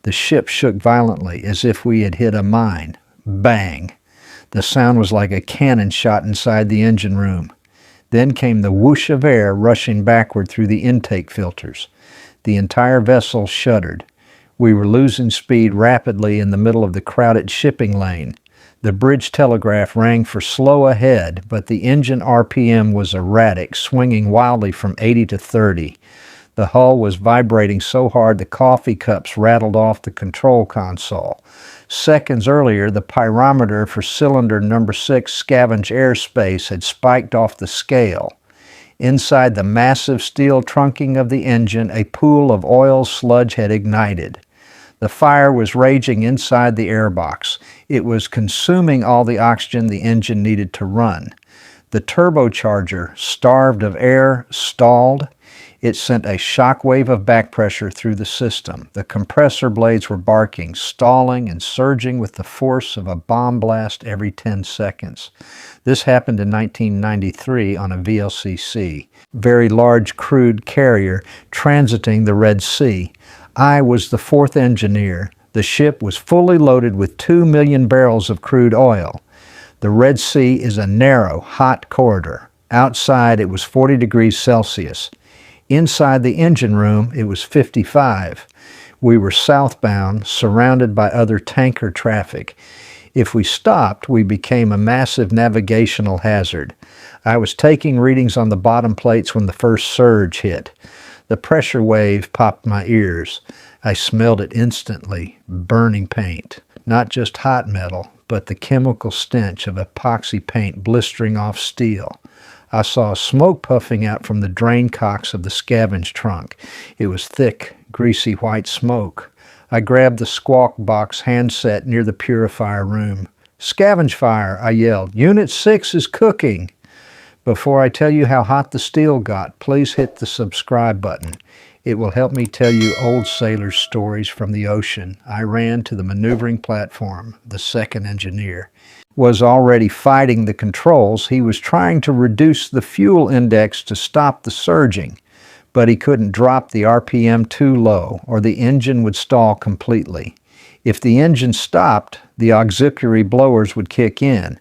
The ship shook violently, as if we had hit a mine. Bang! The sound was like a cannon shot inside the engine room. Then came the whoosh of air rushing backward through the intake filters. The entire vessel shuddered. We were losing speed rapidly in the middle of the crowded shipping lane. The bridge telegraph rang for slow ahead, but the engine RPM was erratic, swinging wildly from 80 to 30. The hull was vibrating so hard the coffee cups rattled off the control console. Seconds earlier, the pyrometer for cylinder number 6 scavenge airspace had spiked off the scale. Inside the massive steel trunking of the engine, a pool of oil sludge had ignited. The fire was raging inside the airbox. It was consuming all the oxygen the engine needed to run. The turbocharger, starved of air, stalled. It sent a shock wave of back pressure through the system. The compressor blades were barking, stalling and surging with the force of a bomb blast every 10 seconds. This happened in 1993 on a VLCC, very large crude carrier transiting the Red Sea. I was the 4th engineer. The ship was fully loaded with 2 million barrels of crude oil. The Red Sea is a narrow, hot corridor. Outside, it was 40 degrees Celsius. Inside the engine room, it was 55. We were southbound, surrounded by other tanker traffic. If we stopped, we became a massive navigational hazard. I was taking readings on the bottom plates when the first surge hit. The pressure wave popped my ears. I smelled it instantly, burning paint. Not just hot metal, but the chemical stench of epoxy paint blistering off steel. I saw smoke puffing out from the drain cocks of the scavenge trunk. It was thick, greasy white smoke. I grabbed the squawk box handset near the purifier room. "Scavenge fire," I yelled. "Unit 6 is cooking." Before I tell you how hot the steel got, please hit the subscribe button. It will help me tell you old sailors' stories from the ocean. I ran to the maneuvering platform. The 2nd engineer was already fighting the controls. He was trying to reduce the fuel index to stop the surging, but he couldn't drop the RPM too low, or the engine would stall completely. If the engine stopped, the auxiliary blowers would kick in.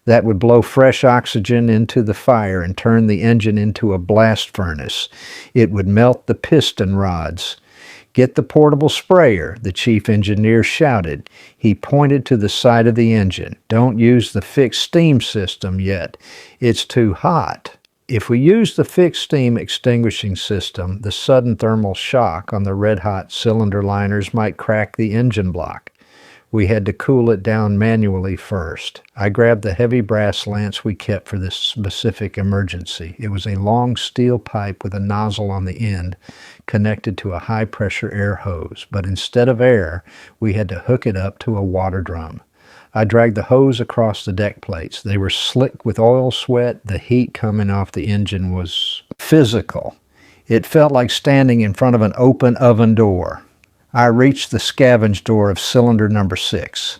That would blow fresh oxygen into the fire and turn the engine into a blast furnace. It would melt the piston rods. "Get the portable sprayer," the chief engineer shouted. He pointed to the side of the engine. "Don't use the fixed steam system yet. It's too hot." If we used the fixed steam extinguishing system, the sudden thermal shock on the red-hot cylinder liners might crack the engine block. We had to cool it down manually first. I grabbed the heavy brass lance we kept for this specific emergency. It was a long steel pipe with a nozzle on the end connected to a high-pressure air hose, but instead of air, we had to hook it up to a water drum. I dragged the hose across the deck plates. They were slick with oil sweat. The heat coming off the engine was physical. It felt like standing in front of an open oven door. I reached the scavenge door of cylinder number 6.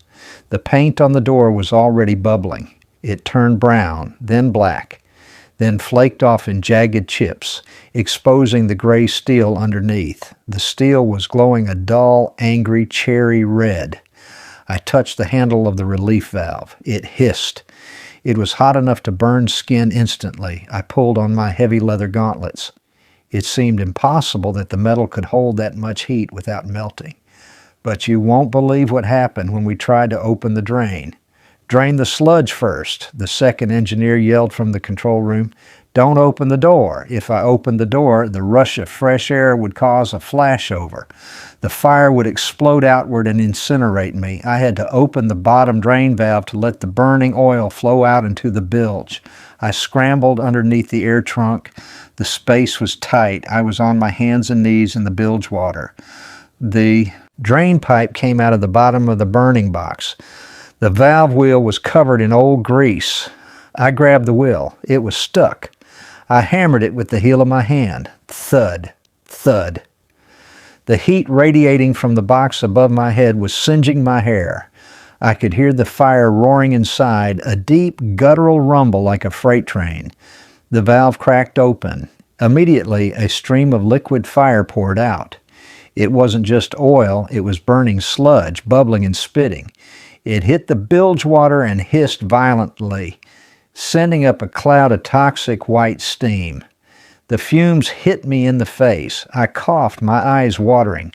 The paint on the door was already bubbling. It turned brown, then black, then flaked off in jagged chips, exposing the gray steel underneath. The steel was glowing a dull, angry cherry red. I touched the handle of the relief valve. It hissed. It was hot enough to burn skin instantly. I pulled on my heavy leather gauntlets. It seemed impossible that the metal could hold that much heat without melting. But you won't believe what happened when we tried to open the drain. "Drain the sludge first," the 2nd engineer yelled from the control room. "Don't open the door. If I opened the door, the rush of fresh air would cause a flashover. The fire would explode outward and incinerate me. I had to open the bottom drain valve to let the burning oil flow out into the bilge. I scrambled underneath the air trunk. The space was tight. I was on my hands and knees in the bilge water. The drain pipe came out of the bottom of the burning box. The valve wheel was covered in old grease. I grabbed the wheel. It was stuck. I hammered it with the heel of my hand. Thud, thud. The heat radiating from the box above my head was singeing my hair. I could hear the fire roaring inside, a deep guttural rumble like a freight train. The valve cracked open. Immediately, a stream of liquid fire poured out. It wasn't just oil, it was burning sludge, bubbling and spitting. It hit the bilge water and hissed violently, sending up a cloud of toxic white steam. The fumes hit me in the face. I coughed, my eyes watering.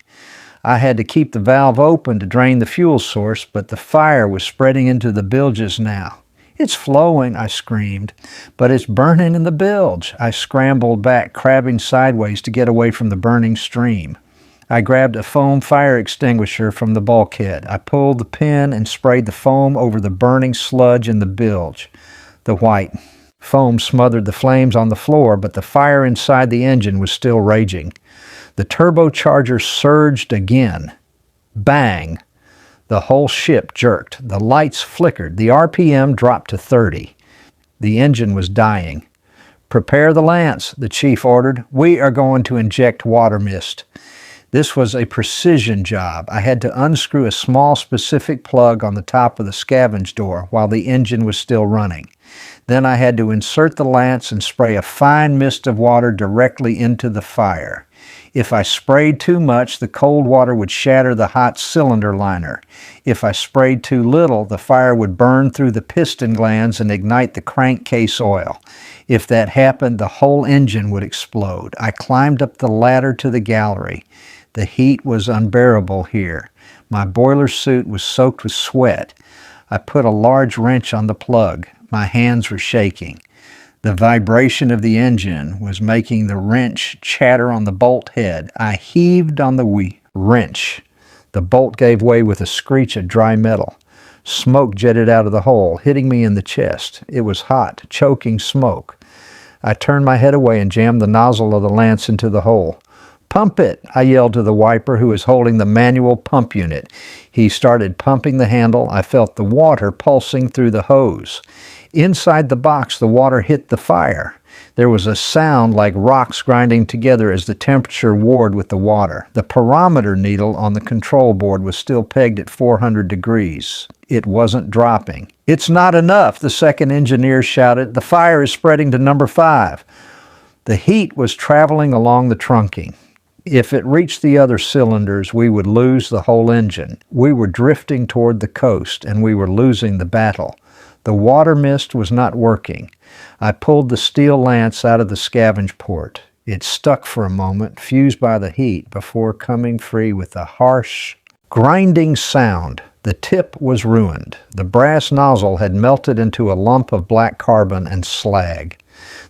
I had to keep the valve open to drain the fuel source, but the fire was spreading into the bilges now. "It's flowing," I screamed. "But it's burning in the bilge." I scrambled back, crabbing sideways to get away from the burning stream. I grabbed a foam fire extinguisher from the bulkhead. I pulled the pin and sprayed the foam over the burning sludge in the bilge. The white foam smothered the flames on the floor, but the fire inside the engine was still raging. The turbocharger surged again. Bang! The whole ship jerked. The lights flickered. The RPM dropped to 30. The engine was dying. "Prepare the lance," the chief ordered. "We are going to inject water mist." This was a precision job. I had to unscrew a small specific plug on the top of the scavenge door while the engine was still running. Then I had to insert the lance and spray a fine mist of water directly into the fire. If I sprayed too much, the cold water would shatter the hot cylinder liner. If I sprayed too little, the fire would burn through the piston glands and ignite the crankcase oil. If that happened, the whole engine would explode. I climbed up the ladder to the gallery. The heat was unbearable here. My boiler suit was soaked with sweat. I put a large wrench on the plug. My hands were shaking. The vibration of the engine was making the wrench chatter on the bolt head. I heaved on the wrench. The bolt gave way with a screech of dry metal. Smoke jetted out of the hole, hitting me in the chest. It was hot, choking smoke. I turned my head away and jammed the nozzle of the lance into the hole. "Pump it," I yelled to the wiper who was holding the manual pump unit. He started pumping the handle. I felt the water pulsing through the hose. Inside the box, the water hit the fire. There was a sound like rocks grinding together as the temperature warred with the water. The pyrometer needle on the control board was still pegged at 400 degrees. It wasn't dropping. "It's not enough," the second engineer shouted. "The fire is spreading to number 5. The heat was traveling along the trunking. If it reached the other cylinders, we would lose the whole engine. We were drifting toward the coast, and we were losing the battle. The water mist was not working. I pulled the steel lance out of the scavenge port. It stuck for a moment, fused by the heat, before coming free with a harsh, grinding sound. The tip was ruined. The brass nozzle had melted into a lump of black carbon and slag.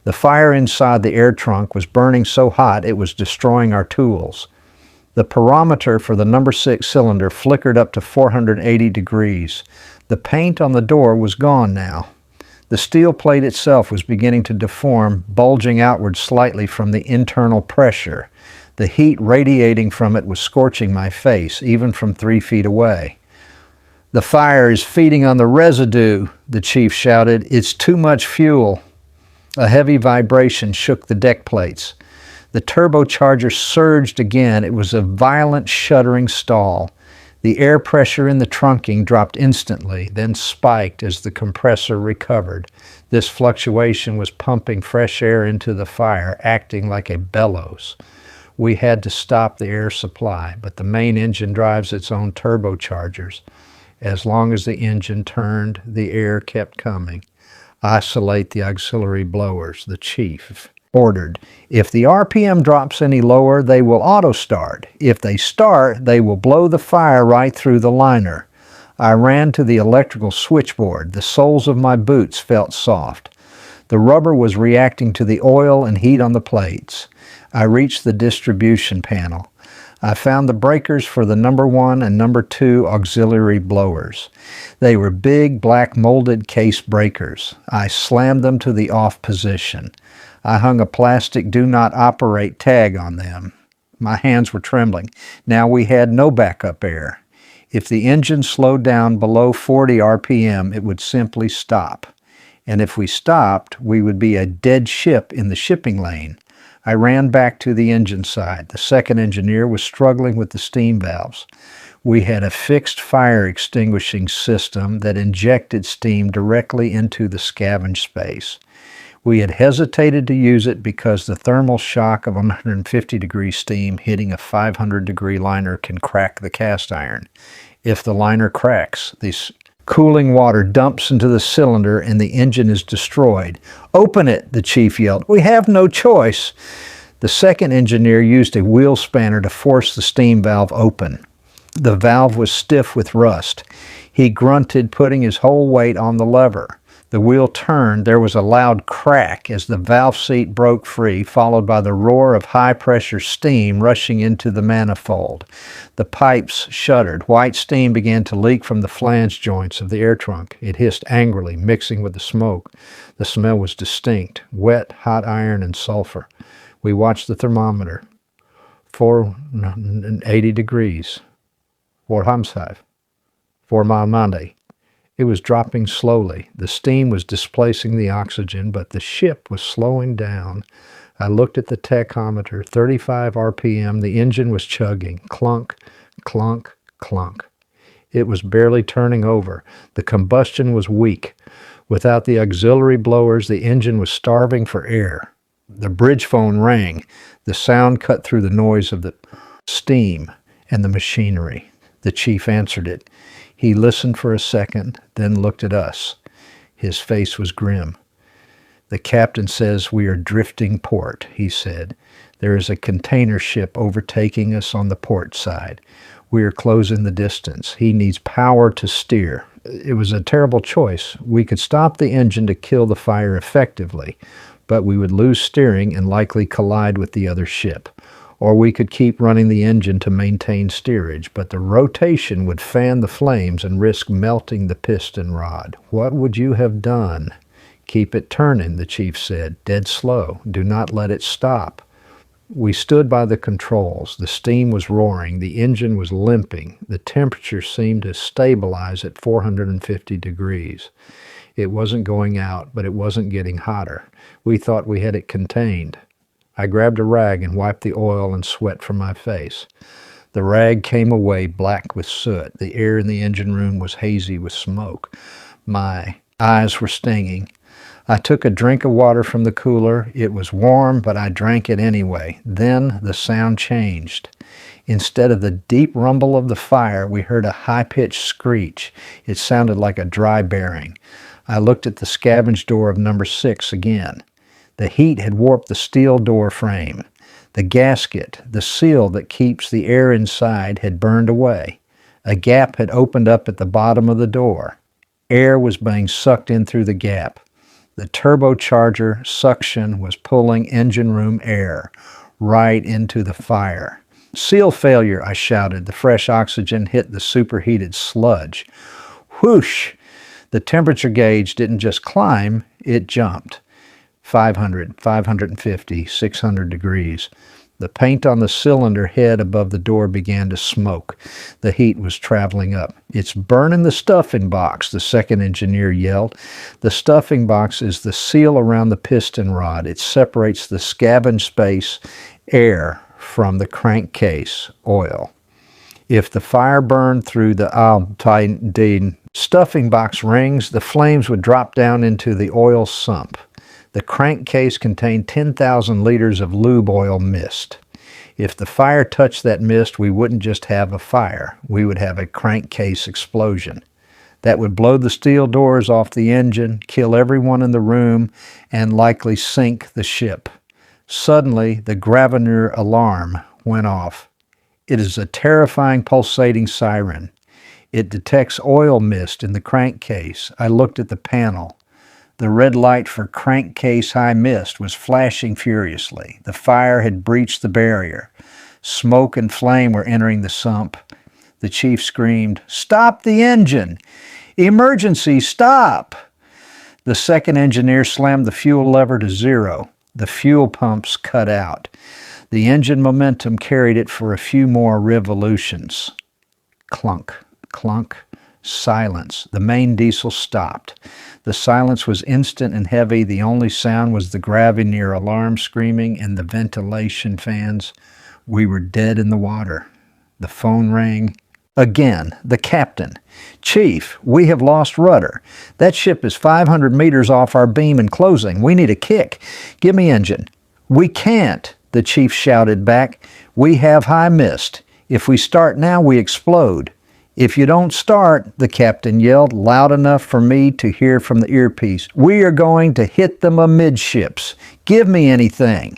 The fire inside the air trunk was burning so hot it was destroying our tools. The pyrometer for the number 6 cylinder flickered up to 480 degrees. The paint on the door was gone now. The steel plate itself was beginning to deform, bulging outward slightly from the internal pressure. The heat radiating from it was scorching my face, even from 3 feet away. "The fire is feeding on the residue," the chief shouted. "It's too much fuel." A heavy vibration shook the deck plates. The turbocharger surged again. It was a violent, shuddering stall. The air pressure in the trunking dropped instantly, then spiked as the compressor recovered. This fluctuation was pumping fresh air into the fire, acting like a bellows. We had to stop the air supply, but the main engine drives its own turbochargers. As long as the engine turned, the air kept coming. "Isolate the auxiliary blowers," the chief ordered. "If the RPM drops any lower, they will auto-start. If they start, they will blow the fire right through the liner." I ran to the electrical switchboard. The soles of my boots felt soft. The rubber was reacting to the oil and heat on the plates. I reached the distribution panel. I found the breakers for the number 1 and number 2 auxiliary blowers. They were big, black molded case breakers. I slammed them to the off position. I hung a plastic "Do Not Operate" tag on them. My hands were trembling. Now we had no backup air. If the engine slowed down below 40 RPM, it would simply stop. And if we stopped, we would be a dead ship in the shipping lane. I ran back to the engine side. The second engineer was struggling with the steam valves. We had a fixed fire extinguishing system that injected steam directly into the scavenge space. We had hesitated to use it because the thermal shock of 150-degree steam hitting a 500-degree liner can crack the cast iron. If the liner cracks, this cooling water dumps into the cylinder and the engine is destroyed. "Open it," the chief yelled. "We have no choice." The second engineer used a wheel spanner to force the steam valve open. The valve was stiff with rust. He grunted, putting his whole weight on the lever. The wheel turned. There was a loud crack as the valve seat broke free, followed by the roar of high-pressure steam rushing into the manifold. The pipes shuddered. White steam began to leak from the flange joints of the air trunk. It hissed angrily, mixing with the smoke. The smell was distinct, wet, hot iron, and sulfur. We watched the thermometer. 480 degrees. 4 mile Monday. It was dropping slowly. The steam was displacing the oxygen, but the ship was slowing down. I looked at the tachometer, 35 RPM. The engine was chugging. Clunk, clunk, clunk. It was barely turning over. The combustion was weak. Without the auxiliary blowers, the engine was starving for air. The bridge phone rang. The sound cut through the noise of the steam and the machinery. The chief answered it. He listened for a second, then looked at us. His face was grim. "The captain says we are drifting port," he said. "There is a container ship overtaking us on the port side. We are closing the distance. He needs power to steer." It was a terrible choice. We could stop the engine to kill the fire effectively, but we would lose steering and likely collide with the other ship. Or we could keep running the engine to maintain steerage, but the rotation would fan the flames and risk melting the piston rod. "What would you have done?" "Keep it turning," the chief said, "dead slow. Do not let it stop." We stood by the controls. The steam was roaring. The engine was limping. The temperature seemed to stabilize at 450 degrees. It wasn't going out, but it wasn't getting hotter. We thought we had it contained. I grabbed a rag and wiped the oil and sweat from my face. The rag came away black with soot. The air in the engine room was hazy with smoke. My eyes were stinging. I took a drink of water from the cooler. It was warm, but I drank it anyway. Then the sound changed. Instead of the deep rumble of the fire, we heard a high-pitched screech. It sounded like a dry bearing. I looked at the scavenge door of number 6 again. The heat had warped the steel door frame. The gasket, the seal that keeps the air inside, had burned away. A gap had opened up at the bottom of the door. Air was being sucked in through the gap. The turbocharger suction was pulling engine room air right into the fire. "Seal failure," I shouted. The fresh oxygen hit the superheated sludge. Whoosh! The temperature gauge didn't just climb, it jumped. 500, 550, 600 degrees. The paint on the cylinder head above the door began to smoke. The heat was traveling up. "It's burning the stuffing box," the second engineer yelled. The stuffing box is the seal around the piston rod. It separates the scavenge space, air, from the crankcase, oil. If the fire burned through the stuffing box rings, the flames would drop down into the oil sump. The crankcase contained 10,000 liters of lube oil mist. If the fire touched that mist, we wouldn't just have a fire. We would have a crankcase explosion. That would blow the steel doors off the engine, kill everyone in the room, and likely sink the ship. Suddenly, the Gravenier alarm went off. It is a terrifying pulsating siren. It detects oil mist in the crankcase. I looked at the panel. The red light for crankcase high mist was flashing furiously. The fire had breached the barrier. Smoke and flame were entering the sump. The chief screamed, "Stop the engine! Emergency, stop!" The second engineer slammed the fuel lever to 0. The fuel pumps cut out. The engine momentum carried it for a few more revolutions. Clunk, clunk, silence. The main diesel stopped. The silence was instant and heavy. The only sound was the Gravenier alarm screaming and the ventilation fans. We were dead in the water. The phone rang. Again, the captain. "Chief, we have lost rudder. That ship is 500 meters off our beam and closing. We need a kick. Give me engine." "We can't," the chief shouted back. "We have high mist. If we start now, we explode." "If you don't start," the captain yelled, loud enough for me to hear from the earpiece, "we are going to hit them amidships. Give me anything."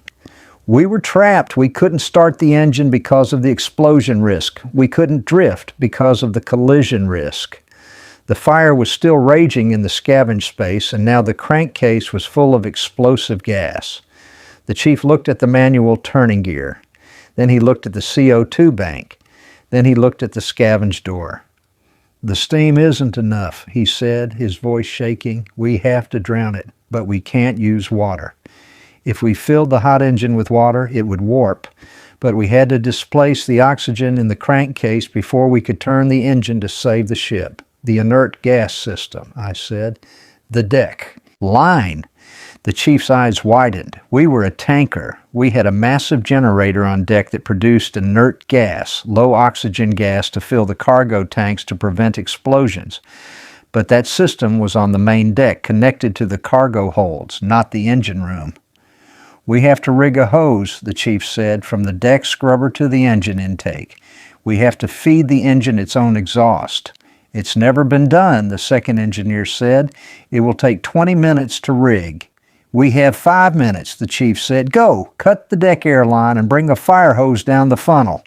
We were trapped. We couldn't start the engine because of the explosion risk. We couldn't drift because of the collision risk. The fire was still raging in the scavenge space, and now the crankcase was full of explosive gas. The chief looked at the manual turning gear. Then he looked at the CO2 bank. Then he looked at the scavenge door. "The steam isn't enough," he said, his voice shaking. "We have to drown it, but we can't use water. If we filled the hot engine with water, it would warp, but we had to displace the oxygen in the crankcase before we could turn the engine to save the ship." "The inert gas system," I said. "The deck." "Line." The chief's eyes widened. "We were a tanker. We had a massive generator on deck that produced inert gas, low oxygen gas, to fill the cargo tanks to prevent explosions. But that system was on the main deck, connected to the cargo holds, not the engine room." "We have to rig a hose," the chief said, "from the deck scrubber to the engine intake. We have to feed the engine its own exhaust." "It's never been done," the second engineer said. "It will take 20 minutes to rig." "We have 5 minutes," the chief said. "Go, cut the deck air line and bring a fire hose down the funnel."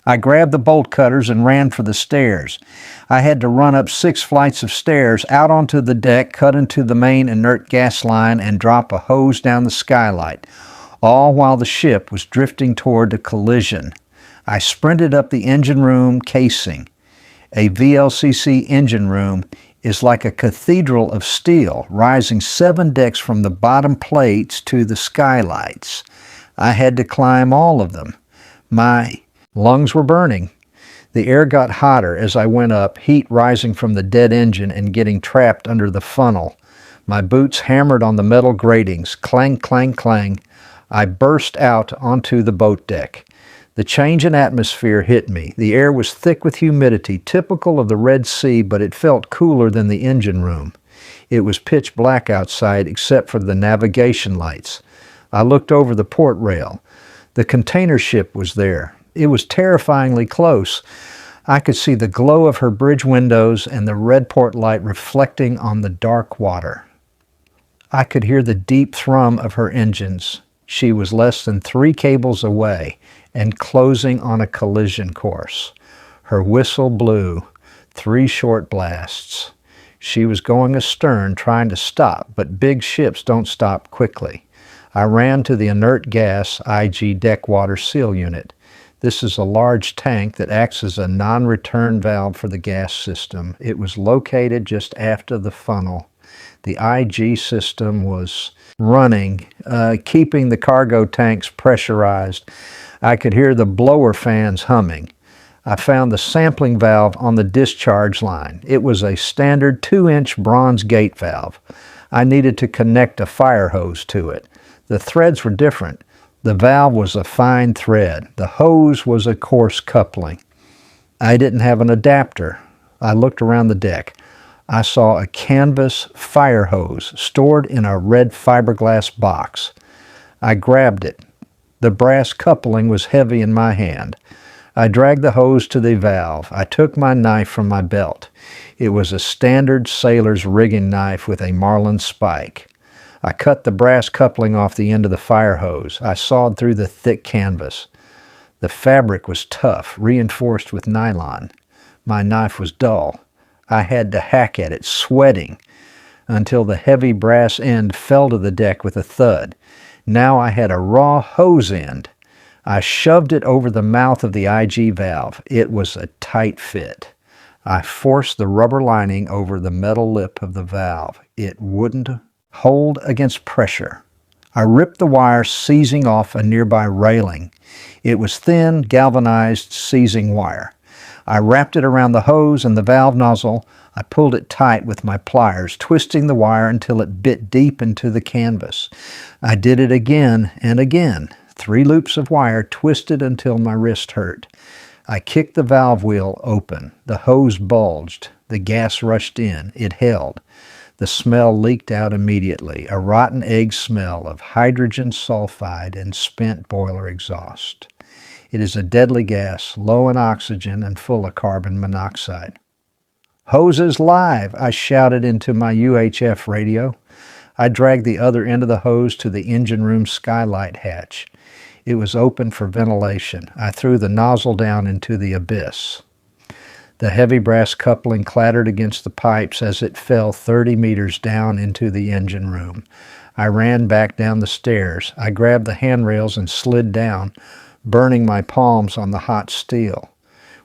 I grabbed the bolt cutters and ran for the stairs. I had to run up 6 flights of stairs, out onto the deck, cut into the main inert gas line, and drop a hose down the skylight, all while the ship was drifting toward a collision. I sprinted up the engine room casing. A VLCC engine room is like a cathedral of steel, rising 7 decks from the bottom plates to the skylights. I had to climb all of them. My lungs were burning. The air got hotter as I went up, heat rising from the dead engine and getting trapped under the funnel. My boots hammered on the metal gratings. Clang, clang, clang. I burst out onto the boat deck. The change in atmosphere hit me. The air was thick with humidity, typical of the Red Sea, but it felt cooler than the engine room. It was pitch black outside except for the navigation lights. I looked over the port rail. The container ship was there. It was terrifyingly close. I could see the glow of her bridge windows and the red port light reflecting on the dark water. I could hear the deep thrum of her engines. She was less than 3 cables away and closing on a collision course. Her whistle blew, 3 short blasts. She was going astern, trying to stop, but big ships don't stop quickly. I ran to the inert gas IG deck water seal unit. This is a large tank that acts as a non-return valve for the gas system. It was located just after the funnel. The IG system was running, keeping the cargo tanks pressurized. I could hear the blower fans humming. I found the sampling valve on the discharge line. It was a standard 2-inch bronze gate valve. I needed to connect a fire hose to it. The threads were different. The valve was a fine thread. The hose was a coarse coupling. I didn't have an adapter. I looked around the deck. I saw a canvas fire hose stored in a red fiberglass box. I grabbed it. The brass coupling was heavy in my hand. I dragged the hose to the valve. I took my knife from my belt. It was a standard sailor's rigging knife with a marlin spike. I cut the brass coupling off the end of the fire hose. I sawed through the thick canvas. The fabric was tough, reinforced with nylon. My knife was dull. I had to hack at it, sweating, until the heavy brass end fell to the deck with a thud. Now I had a raw hose end. I shoved it over the mouth of the IG valve. It was a tight fit. I forced the rubber lining over the metal lip of the valve. It wouldn't hold against pressure. I ripped the wire, seizing off a nearby railing. It was thin, galvanized seizing wire. I wrapped it around the hose and the valve nozzle. I pulled it tight with my pliers, twisting the wire until it bit deep into the canvas. I did it again and again. 3 loops of wire twisted until my wrist hurt. I kicked the valve wheel open. The hose bulged. The gas rushed in. It held. The smell leaked out immediately, a rotten egg smell of hydrogen sulfide and spent boiler exhaust. It is a deadly gas, low in oxygen and full of carbon monoxide. "Hoses live!" I shouted into my UHF radio. I dragged the other end of the hose to the engine room skylight hatch. It was open for ventilation. I threw the nozzle down into the abyss. The heavy brass coupling clattered against the pipes as it fell 30 meters down into the engine room. I ran back down the stairs. I grabbed the handrails and slid down, burning my palms on the hot steel.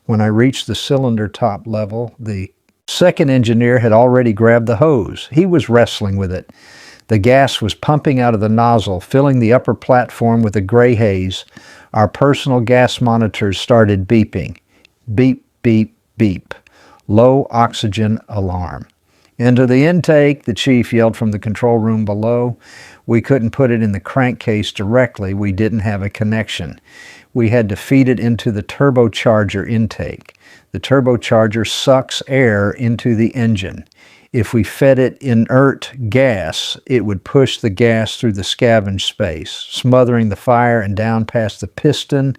When I reached the cylinder top level, the second engineer had already grabbed the hose. He was wrestling with it. The gas was pumping out of the nozzle, filling the upper platform with a gray haze. Our personal gas monitors started beeping. Beep, beep, beep. Low oxygen alarm. "Into the intake," the chief yelled from the control room below. We couldn't put it in the crankcase directly. We didn't have a connection. We had to feed it into the turbocharger intake. The turbocharger sucks air into the engine. If we fed it inert gas, it would push the gas through the scavenge space, smothering the fire and down past the piston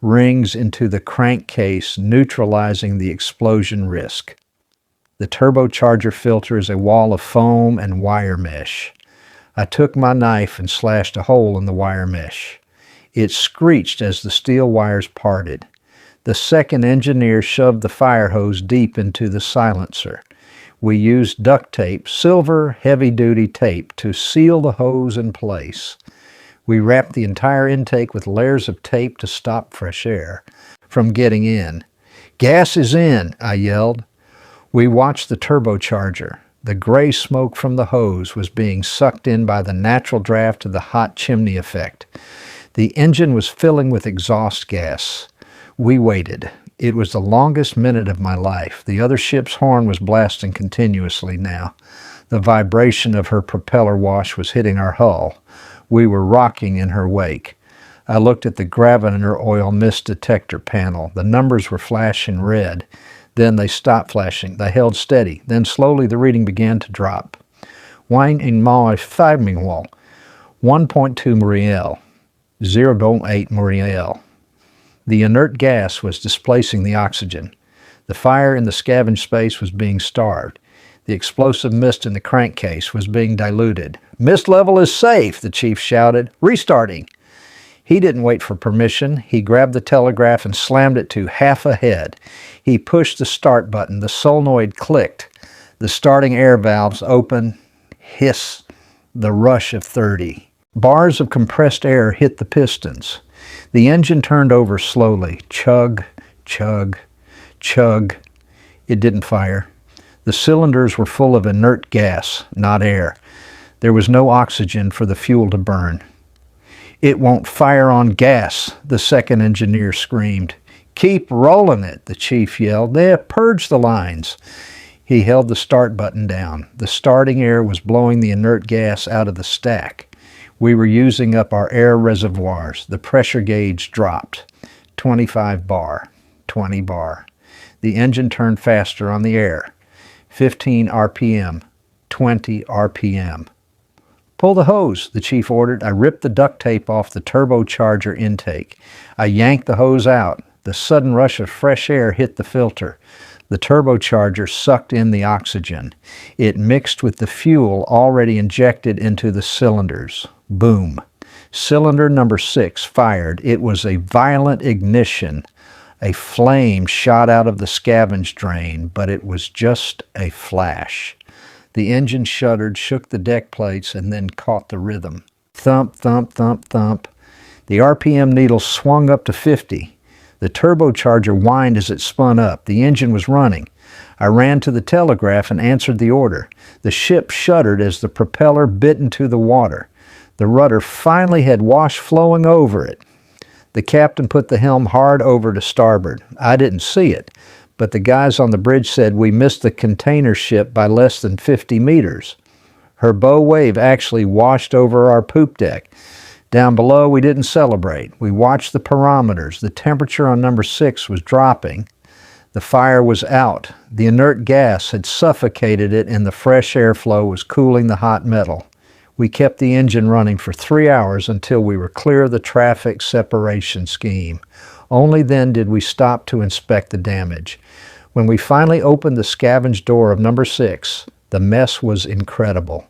rings into the crankcase, neutralizing the explosion risk. The turbocharger filter is a wall of foam and wire mesh. I took my knife and slashed a hole in the wire mesh. It screeched as the steel wires parted. The second engineer shoved the fire hose deep into the silencer. We used duct tape, silver heavy-duty tape, to seal the hose in place. We wrapped the entire intake with layers of tape to stop fresh air from getting in. "Gas is in!" I yelled. We watched the turbocharger. The gray smoke from the hose was being sucked in by the natural draft of the hot chimney effect. The engine was filling with exhaust gas. We waited. It was the longest minute of my life. The other ship's horn was blasting continuously now. The vibration of her propeller wash was hitting our hull. We were rocking in her wake. I looked at the Graviner oil mist detector panel. The numbers were flashing red. Then they stopped flashing. They held steady. Then slowly the reading began to drop. Wine in my wall. 1.2 Muriel. 0.8 Muriel. The inert gas was displacing the oxygen. The fire in the scavenge space was being starved. The explosive mist in the crankcase was being diluted. "Mist level is safe," the chief shouted. "Restarting." He didn't wait for permission. He grabbed the telegraph and slammed it to half ahead. He pushed the start button. The solenoid clicked. The starting air valves opened. Hiss. The rush of 30. Bars of compressed air hit the pistons. The engine turned over slowly. Chug, chug, chug. It didn't fire. The cylinders were full of inert gas, not air. There was no oxygen for the fuel to burn. "It won't fire on gas," the second engineer screamed. "Keep rolling it," the chief yelled. "They purge the lines." He held the start button down. The starting air was blowing the inert gas out of the stack. We were using up our air reservoirs. The pressure gauge dropped. 25 bar, 20 bar. The engine turned faster on the air. 15 RPM, 20 RPM. "Pull the hose," the chief ordered. I ripped the duct tape off the turbocharger intake. I yanked the hose out. The sudden rush of fresh air hit the filter. The turbocharger sucked in the oxygen. It mixed with the fuel already injected into the cylinders. Boom. Cylinder number 6 fired. It was a violent ignition. A flame shot out of the scavenge drain, but it was just a flash. The engine shuddered, shook the deck plates, and then caught the rhythm. Thump, thump, thump, thump. The RPM needle swung up to 50. The turbocharger whined as it spun up. The engine was running. I ran to the telegraph and answered the order. The ship shuddered as the propeller bit into the water. The rudder finally had wash flowing over it. The captain put the helm hard over to starboard. I didn't see it, but the guys on the bridge said we missed the container ship by less than 50 meters. Her bow wave actually washed over our poop deck. Down below, we didn't celebrate. We watched the parameters. The temperature on number 6 was dropping. The fire was out. The inert gas had suffocated it, and the fresh airflow was cooling the hot metal. We kept the engine running for 3 hours until we were clear of the traffic separation scheme. Only then did we stop to inspect the damage. When we finally opened the scavenge door of number 6, the mess was incredible.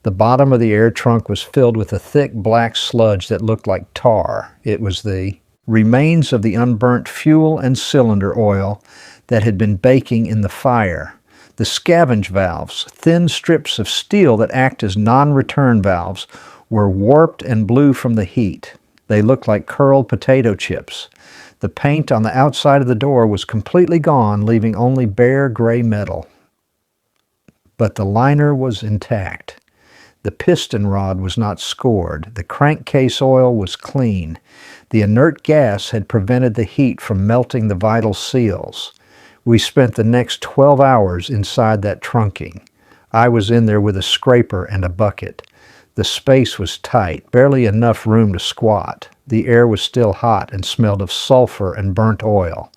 The bottom of the air trunk was filled with a thick black sludge that looked like tar. It was the remains of the unburnt fuel and cylinder oil that had been baking in the fire. The scavenge valves, thin strips of steel that act as non-return valves, were warped and blue from the heat. They looked like curled potato chips. The paint on the outside of the door was completely gone, leaving only bare gray metal. But the liner was intact. The piston rod was not scored. The crankcase oil was clean. The inert gas had prevented the heat from melting the vital seals. We spent the next 12 hours inside that trunking. I was in there with a scraper and a bucket. The space was tight, barely enough room to squat. The air was still hot and smelled of sulfur and burnt oil.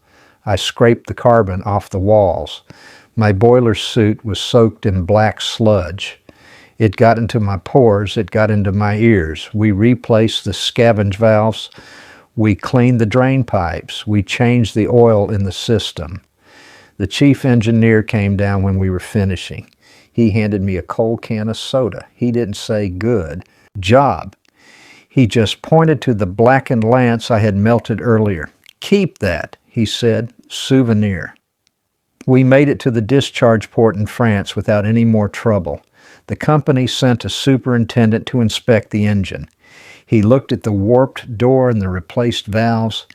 I scraped the carbon off the walls. My boiler suit was soaked in black sludge. It got into my pores, it got into my ears. We replaced the scavenge valves. We cleaned the drain pipes. We changed the oil in the system. The chief engineer came down when we were finishing. He handed me a cold can of soda. He didn't say good job. He just pointed to the blackened lance I had melted earlier. Keep that, he said, souvenir. We made it to the discharge port in France without any more trouble. The company sent a superintendent to inspect the engine. He looked at the warped door and the replaced valves.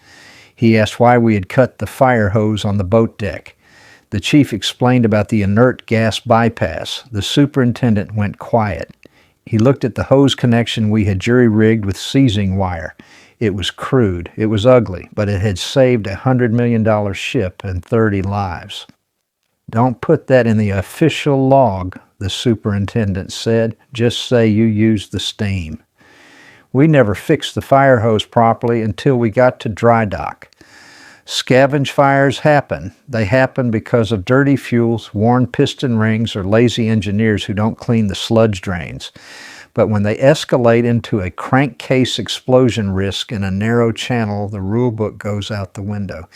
He asked why we had cut the fire hose on the boat deck. The chief explained about the inert gas bypass. The superintendent went quiet. He looked at the hose connection we had jury-rigged with seizing wire. It was crude, it was ugly, but it had saved a $100 million ship and 30 lives. Don't put that in the official log, the superintendent said. Just say you used the steam. We never fixed the fire hose properly until we got to dry dock. Scavenge fires happen. They happen because of dirty fuels, worn piston rings, or lazy engineers who don't clean the sludge drains. But when they escalate into a crankcase explosion risk in a narrow channel, the rule book goes out the window.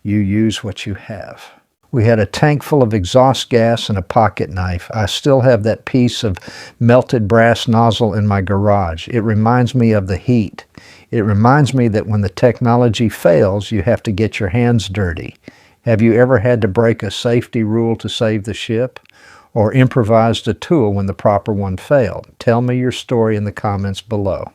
You use what you have. We had a tank full of exhaust gas and a pocket knife. I still have that piece of melted brass nozzle in my garage. It reminds me of the heat. It reminds me that when the technology fails, you have to get your hands dirty. Have you ever had to break a safety rule to save the ship? Or improvised a tool when the proper one failed? Tell me your story in the comments below.